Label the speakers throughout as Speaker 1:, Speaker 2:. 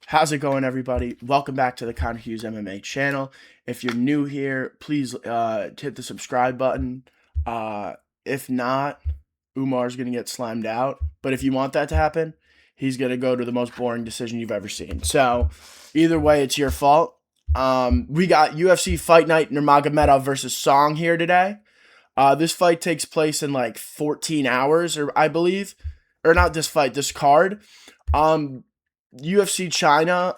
Speaker 1: How's it going, everybody? Welcome back to the Connor Hughes MMA channel. If you're new here, please hit the subscribe button. If not, Umar's going to get slimed out. But if you want that to happen, he's going to go to the most boring decision you've ever seen. So, either way, it's your fault. We got UFC Fight Night Nurmagomedov versus Song here today. This fight takes place in like 14 hours, or I believe. Or not this fight, this card. UFC China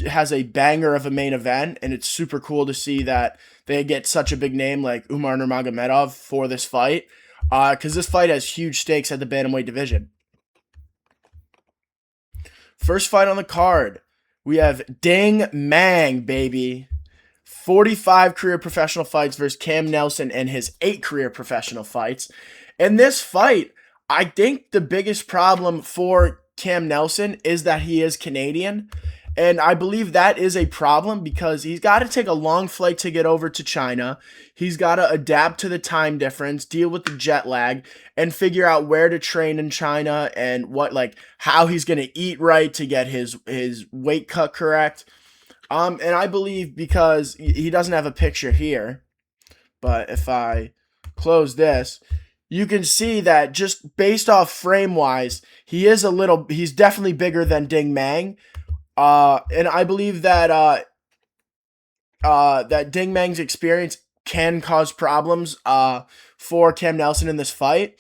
Speaker 1: has a banger of a main event, and it's super cool to see that they get such a big name like Umar Nurmagomedov for this fight, because this fight has huge stakes at the bantamweight division. First fight on the card, we have Ding Mang, baby. 45 career professional fights versus Cam Nelson and his 8 career professional fights. In this fight, I think the biggest problem for Cam Nelson is that he is Canadian. And I believe that is a problem because he's got to take a long flight to get over to China. He's got to adapt to the time difference, deal with the jet lag, and figure out where to train in China and how he's going to eat right to get his weight cut correct. And I believe because he doesn't have a picture here, but if I close this, you can see that just based off frame wise, he's definitely bigger than Ding Mang. And I believe that that Ding Mang's experience can cause problems for Cam Nelson in this fight.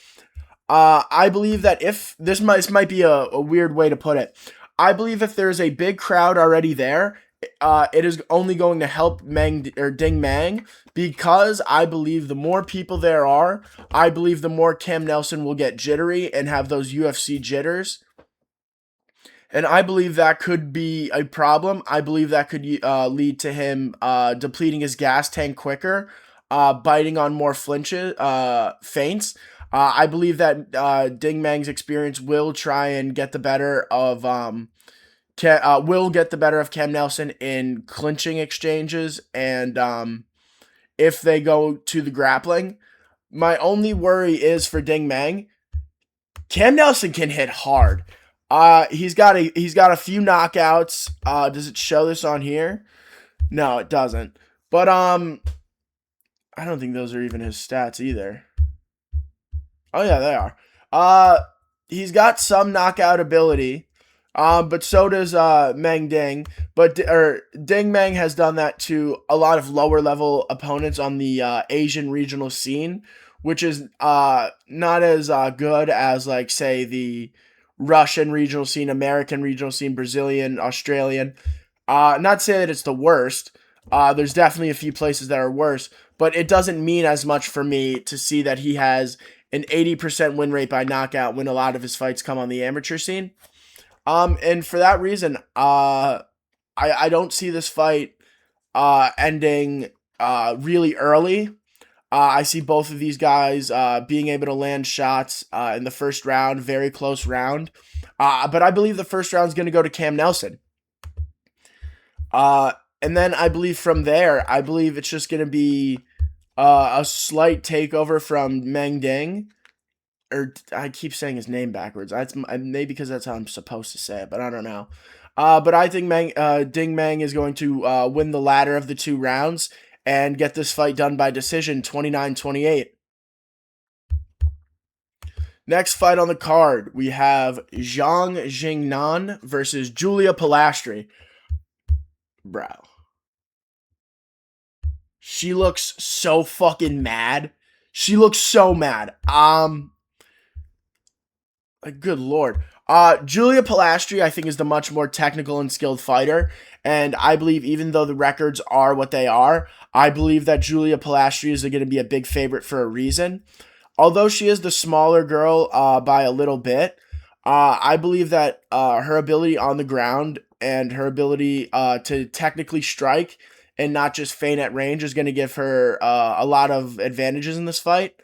Speaker 1: I believe that if this might be a weird way to put it. I believe if there's a big crowd already there, it is only going to help Ding Mang, because I believe the more people there are, I believe the more Cam Nelson will get jittery and have those UFC jitters. And I believe that could be a problem. I believe that could lead to him depleting his gas tank quicker, biting on more feints. I believe that Ding Mang's experience will try and get the better of Cam Nelson in clinching exchanges, and if they go to the grappling. My only worry is for Ding Mang. Cam Nelson can hit hard. He's got a few knockouts. Does it show this on here? No, it doesn't. But I don't think those are even his stats either. Oh yeah, they are. He's got some knockout ability. But so does Meng Ding. But Ding Mang has done that to a lot of lower level opponents on the Asian regional scene, which is not as good as, like, say, the Russian regional scene, American regional scene, Brazilian, Australian. Not to say that it's the worst. There's definitely a few places that are worse, but it doesn't mean as much for me to see that he has an 80% win rate by knockout when a lot of his fights come on the amateur scene. And for that reason, I don't see this fight ending really early. I see both of these guys being able to land shots in the first round, very close round. But I believe the first round is going to go to Cam Nelson. And then I believe from there, I believe it's just going to be a slight takeover from Meng Ding. Or I keep saying his name backwards. That's maybe because that's how I'm supposed to say it, but I don't know. But I think Ding Mang is going to win the latter of the 2 rounds and get this fight done by decision, 29-28. Next fight on the card, we have Zhang Jingnan versus Julia Pilastri. Bro. She looks so fucking mad. She looks so mad. Good lord. Julia Pilastri, I think, is the much more technical and skilled fighter. And I believe, even though the records are what they are, I believe that Julia Pilastri is going to be a big favorite for a reason. Although she is the smaller girl by a little bit, I believe that her ability on the ground and her ability to technically strike and not just feint at range is going to give her a lot of advantages in this fight.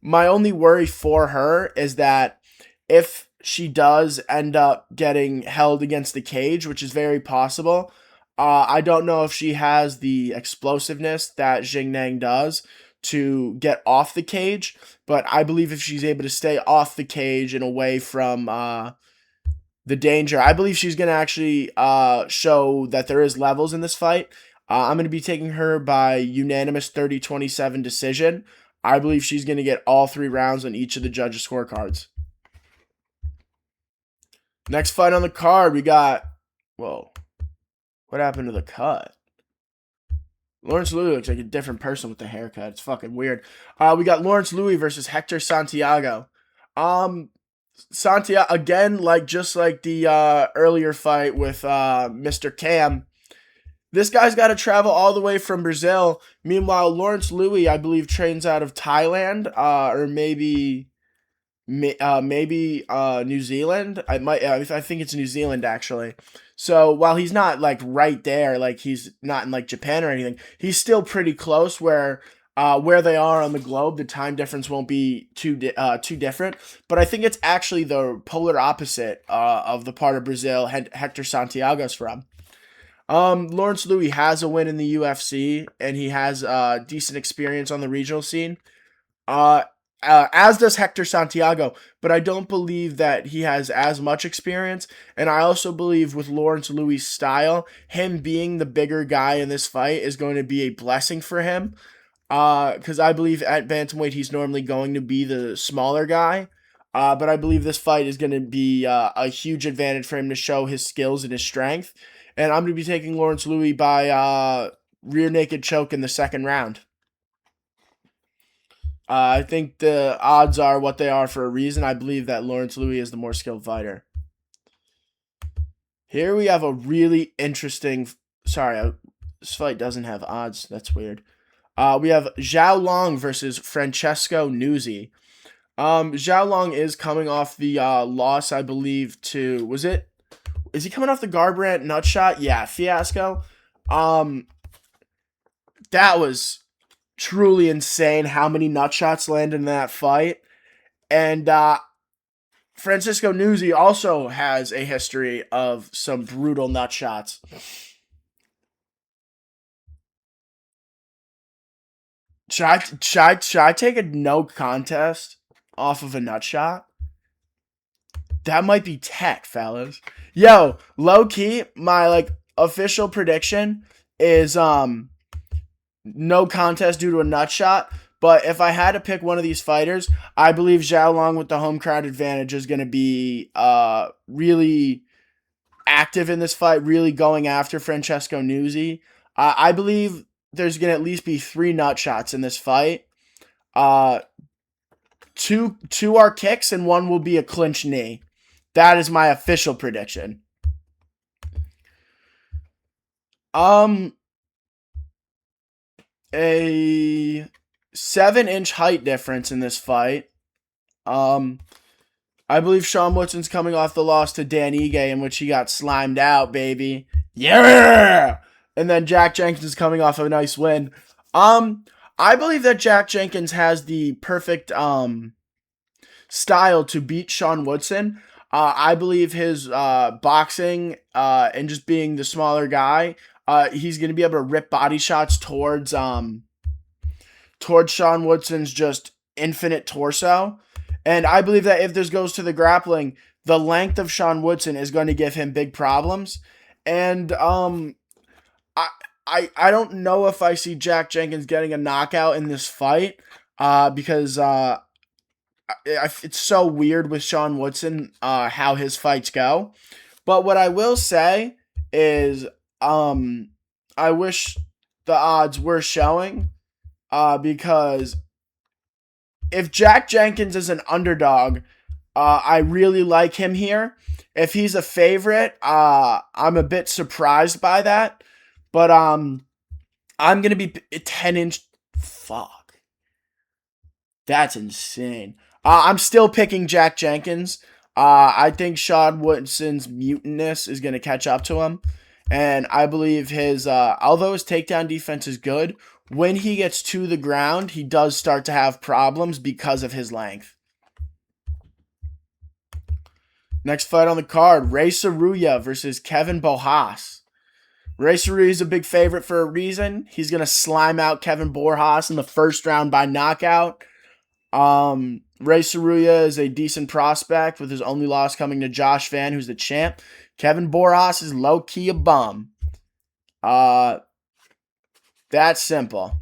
Speaker 1: My only worry for her is that if she does end up getting held against the cage, which is very possible, I don't know if she has the explosiveness that Jingnan does to get off the cage, but I believe if she's able to stay off the cage and away from the danger. I believe she's going to actually show that there is levels in this fight. I'm going to be taking her by unanimous 30-27 decision. I believe she's going to get all 3 rounds on each of the judges' scorecards. Next fight on the card, we got... Whoa. What happened to the cut? Lawrence Louis looks like a different person with the haircut. It's fucking weird. We got Lawrence Louis versus Hector Santiago. Santiago, again, just like the earlier fight with Mr. Cam, this guy's got to travel all the way from Brazil. Meanwhile, Lawrence Louis, I believe, trains out of Thailand, or maybe New Zealand. I think it's New Zealand, actually. So while he's not right there, he's not in Japan or anything, he's still pretty close where they are on the globe. The time difference won't be too different. But I think it's actually the polar opposite of the part of Brazil Hector Santiago's from. Lawrence Louis has a win in the UFC, and he has decent experience on the regional scene. As does Hector Santiago, but I don't believe that he has as much experience. And I also believe with Lawrence Louis' style, him being the bigger guy in this fight is going to be a blessing for him. Because I believe at bantamweight he's normally going to be the smaller guy. But I believe this fight is going to be a huge advantage for him to show his skills and his strength. And I'm going to be taking Lawrence Louis by rear naked choke in the second round. I think the odds are what they are for a reason. I believe that Lawrence Louis is the more skilled fighter. Here we have a really interesting... Sorry, this fight doesn't have odds. That's weird. We have Zhao Long versus Francesco Nuzzi. Zhao Long is coming off the loss, I believe, to... Is he coming off the Garbrandt nutshot? Yeah, fiasco. That was truly insane how many nutshots landed in that fight. And Francisco Nuzzi also has a history of some brutal nutshots. Should I take a no contest off of a nutshot? That might be tech, fellas. Yo, low key, my official prediction is no contest due to a nut shot. But if I had to pick one of these fighters, I believe Zhao Long with the home crowd advantage is going to be really active in this fight, really going after Francesco Nuzzi. I believe there's going to at least be 3 nut shots in this fight. Two are kicks and 1 will be a clinch knee. That is my official prediction. A 7-inch height difference in this fight. I believe Sean Woodson's coming off the loss to Dan Ige, in which he got slimed out, baby. Yeah! And then Jack Jenkins is coming off a nice win. I believe that Jack Jenkins has the perfect style to beat Sean Woodson. I believe his boxing and just being the smaller guy, he's going to be able to rip body shots towards Sean Woodson's just infinite torso. And I believe that if this goes to the grappling, the length of Sean Woodson is going to give him big problems. And I don't know if I see Jack Jenkins getting a knockout in this fight because it's so weird with Sean Woodson how his fights go. But what I will say is I wish the odds were showing because if Jack Jenkins is an underdog, I really like him here. If he's a favorite, I'm a bit surprised by that. But I'm going to be 10-inch. Fuck. That's insane. I'm still picking Jack Jenkins. I think Sean Woodson's mutantness is going to catch up to him. And I believe although his takedown defense is good, when he gets to the ground, he does start to have problems because of his length. Next fight on the card, Ray Saruya versus Kevin Bojas. Ray Saruya is a big favorite for a reason. He's going to slime out Kevin Borjas in the first round by knockout. Ray Saruya is a decent prospect with his only loss coming to Josh Van, who's the champ. Kevin Boras is low-key a bum. That's simple.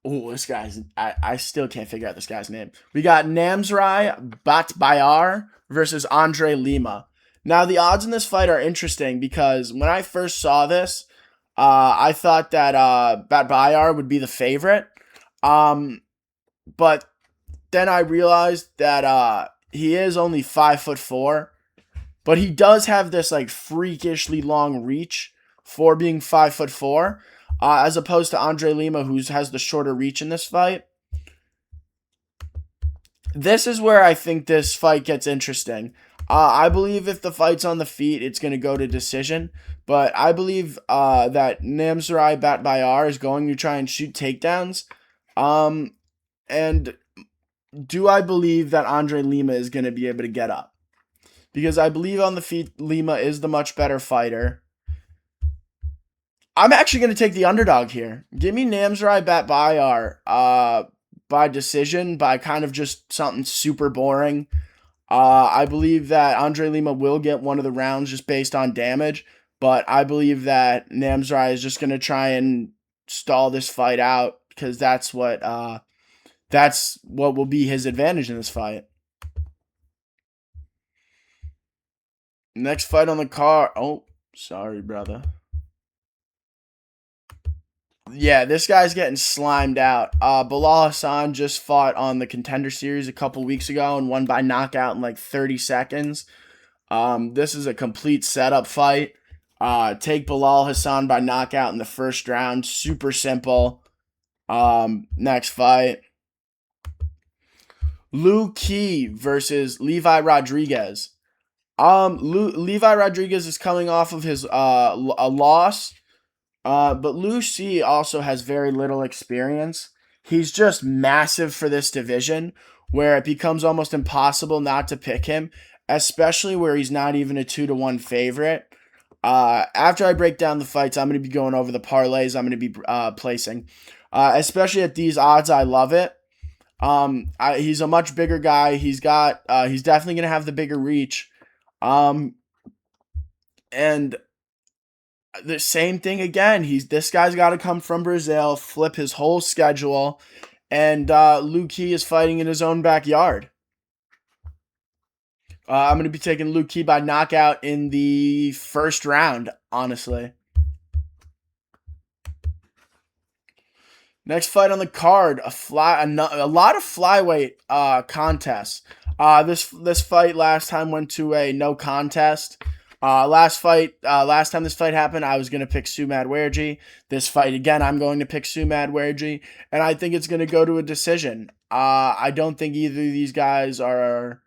Speaker 1: Oh, this guy's... I still can't figure out this guy's name. We got Namzrai Batbayar versus Andre Lima. Now, the odds in this fight are interesting because when I first saw this, I thought that Batbayar would be the favorite. But then I realized that he is only 5'4", but he does have this like freakishly long reach for being 5'4", as opposed to Andre Lima, who has the shorter reach in this fight. This is where I think this fight gets interesting. I believe if the fight's on the feet, it's going to go to decision. But I believe that Namzrai Batbayar is going to try and shoot takedowns. And do I believe that Andre Lima is going to be able to get up? Because I believe on the feet, Lima is the much better fighter. I'm actually going to take the underdog here. Give me Namzrai Batbayar by decision, by kind of just something super boring. I believe that Andre Lima will get one of the rounds just based on damage, but I believe that Namzrai is just going to try and stall this fight out because that's what will be his advantage in this fight. Next fight on the card. Oh, sorry, brother. Yeah, this guy's getting slimed out. Bilal Hassan just fought on the Contender Series a couple weeks ago and won by knockout in like 30 seconds. This is a complete setup fight. Take Bilal Hassan by knockout in the first round. Super simple. Next fight. Liu Qi versus Levi Rodriguez. Levi Rodriguez is coming off of his a loss. But Liu Qi also has very little experience. He's just massive for this division, where it becomes almost impossible not to pick him, especially where he's not even a 2-1 favorite. After I break down the fights, I'm going to be going over the parlays I'm going to be placing. Especially at these odds, I love it. He's a much bigger guy. He's definitely going to have the bigger reach. And the same thing again. This guy's got to come from Brazil, flip his whole schedule, and Liu Qi is fighting in his own backyard. I'm going to be taking Liu Qi by knockout in the first round, honestly. Next fight on the card, a lot of flyweight contests. This fight last time went to a no contest. Last time this fight happened, I was going to pick Sumad Werji. This fight, again, I'm going to pick Sumad Werji, and I think it's going to go to a decision. I don't think either of these guys are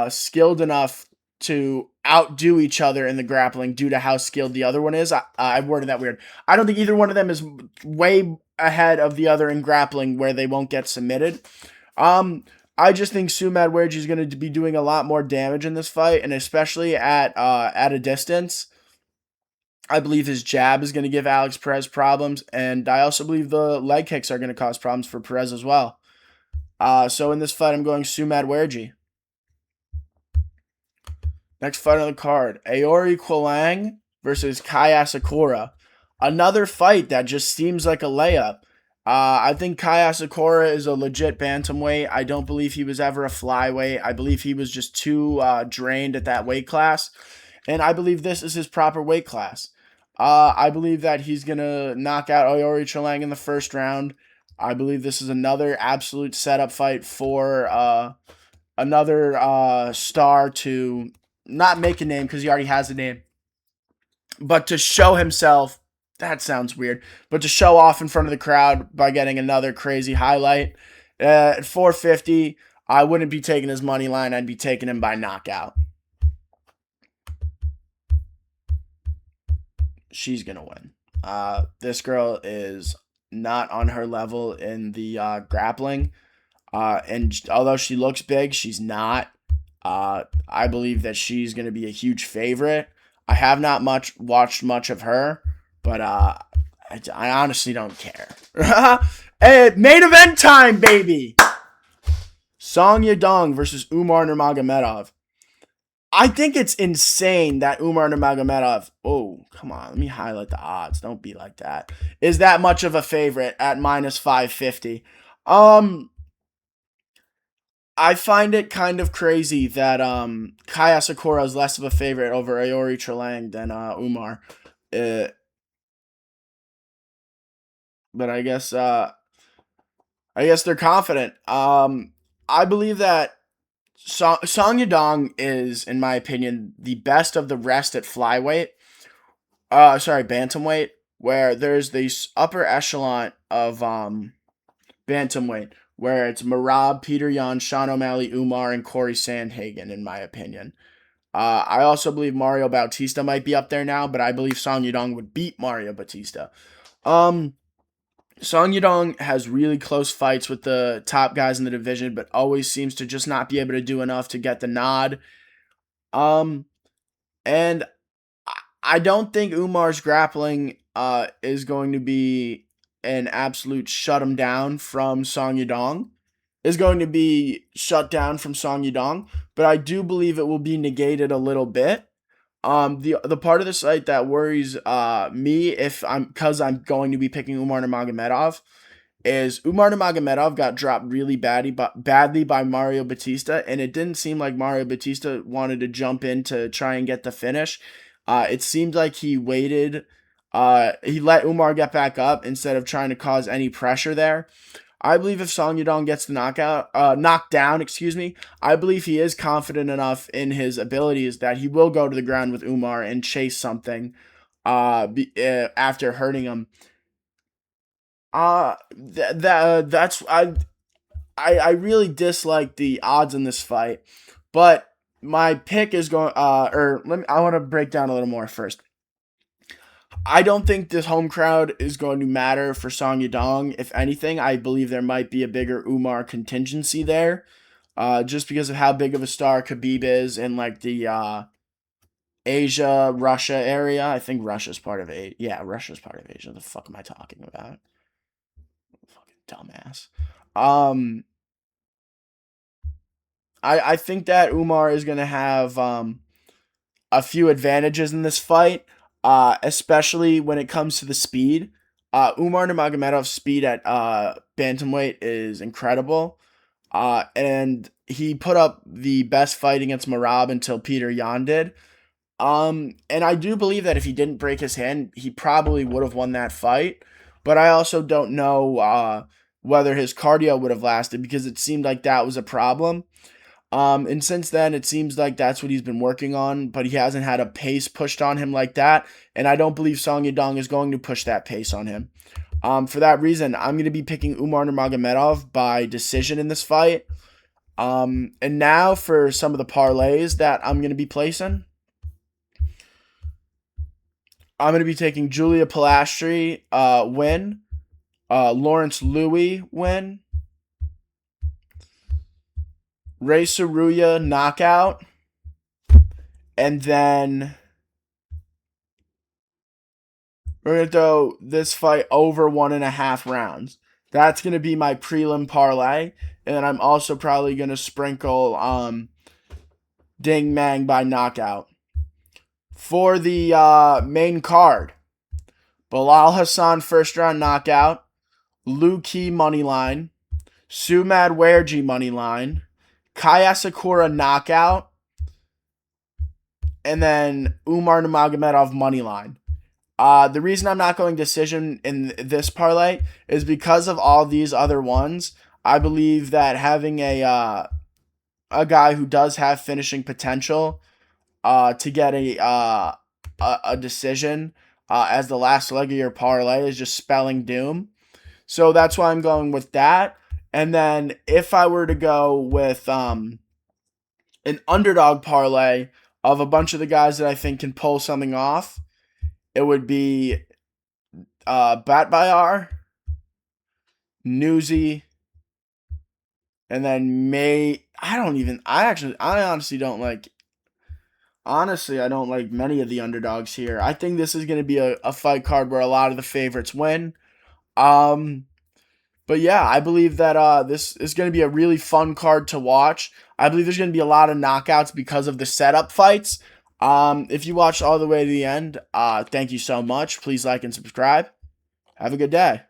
Speaker 1: skilled enough to outdo each other in the grappling due to how skilled the other one is. I worded that weird. I don't think either one of them is way ahead of the other in grappling where they won't get submitted. I just think Sumad Werji is going to be doing a lot more damage in this fight, and especially at a distance. I believe his jab is going to give Alex Perez problems, and I also believe the leg kicks are going to cause problems for Perez as well. So in this fight, I'm going Sumad Werji. Next fight on the card, Aori Quilang versus Kai Asakura. Another fight that just seems like a layup. I think Kai Asakura is a legit bantamweight. I don't believe he was ever a flyweight. I believe he was just too drained at that weight class. And I believe this is his proper weight class. I believe that he's going to knock out Aori Quilang in the first round. I believe this is another absolute setup fight for another star to not make a name because he already has a name, but to show himself. That sounds weird, but to show off in front of the crowd by getting another crazy highlight. At 450, I wouldn't be taking his money line. I'd be taking him by knockout. She's going to win. This girl is not on her level in the grappling. And although she looks big, she's not. I believe that she's going to be a huge favorite. I have not watched much of her, but I honestly don't care. Hey, main event time, baby. Song Yadong versus Umar Nurmagomedov. I think it's insane that Umar Nurmagomedov, oh, come on, let me highlight the odds. Don't be like that. Is that much of a favorite at minus 550? I find it kind of crazy that Kaya Sakura is less of a favorite over Aori Trelang than Umar. Uh, but I guess they're confident. I believe that Song Yadong is, in my opinion, the best of the rest at flyweight. Bantamweight, where there's this upper echelon of bantamweight, where it's Marab, Peter Yan, Sean O'Malley, Umar, and Corey Sandhagen, in my opinion. I also believe Mario Bautista might be up there now, but I believe Song Yadong would beat Mario Bautista. Song Yadong has really close fights with the top guys in the division, but always seems to just not be able to do enough to get the nod. And I don't think Umar's grappling is going to be an absolute shut him down from Song Yadong. Is going to be shut down from Song Yadong, but I do believe it will be negated a little bit. The part of the site that worries me if I'm going to be picking Umar Nurmagomedov is Umar Nurmagomedov got dropped really badly by Mario Batista, and it didn't seem like Mario Batista wanted to jump in to try and get the finish. It seemed like he waited. He let Umar get back up instead of trying to cause any pressure there. I believe if Song Yadong gets the knocked down, I believe he is confident enough in his abilities that he will go to the ground with Umar and chase something after hurting him. That's I really dislike the odds in this fight, but my pick is going. I want to break down a little more first. I don't think this home crowd is going to matter for Song Yadong. If anything, I believe there might be a bigger Umar contingency there, just because of how big of a star Khabib is in like the Asia, Russia area. I think Russia's part of Asia. Yeah, Russia's part of Asia. The fuck am I talking about? Fucking dumbass. Um, I think that Umar is gonna have a few advantages in this fight, especially when it comes to the speed. Umar Nurmagomedov's speed at bantamweight is incredible, and he put up the best fight against Marab until Peter Yan did. And I do believe that if he didn't break his hand, he probably would have won that fight. But I also don't know whether his cardio would have lasted because it seemed like that was a problem. And since then, it seems like that's what he's been working on, but he hasn't had a pace pushed on him like that. And I don't believe Song Yadong is going to push that pace on him. For that reason, I'm going to be picking Umar Nurmagomedov by decision in this fight. And now for some of the parlays that I'm going to be placing. I'm going to be taking Julia Pilastri win, Lawrence Louis win, Ray Saruya knockout, and then we're going to throw this fight over 1.5 rounds. That's going to be my prelim parlay. And then I'm also probably going to sprinkle Ding Mang by knockout. For the main card, Bilal Hassan first round knockout, Liu Qi money line, Sumad Werji money line, Kaya Sakura knockout, and then Umar Nurmagomedov money line. The reason I'm not going decision in this parlay is because of all these other ones. I believe that having a guy who does have finishing potential to get a decision as the last leg of your parlay is just spelling doom. So that's why I'm going with that. And then if I were to go with an underdog parlay of a bunch of the guys that I think can pull something off, it would be Batbayar, Newsy, and then I honestly don't like. Honestly, I don't like many of the underdogs here. I think this is going to be a fight card where a lot of the favorites win. Um, but yeah, I believe that this is going to be a really fun card to watch. I believe there's going to be a lot of knockouts because of the setup fights. If you watched all the way to the end, thank you so much. Please like and subscribe. Have a good day.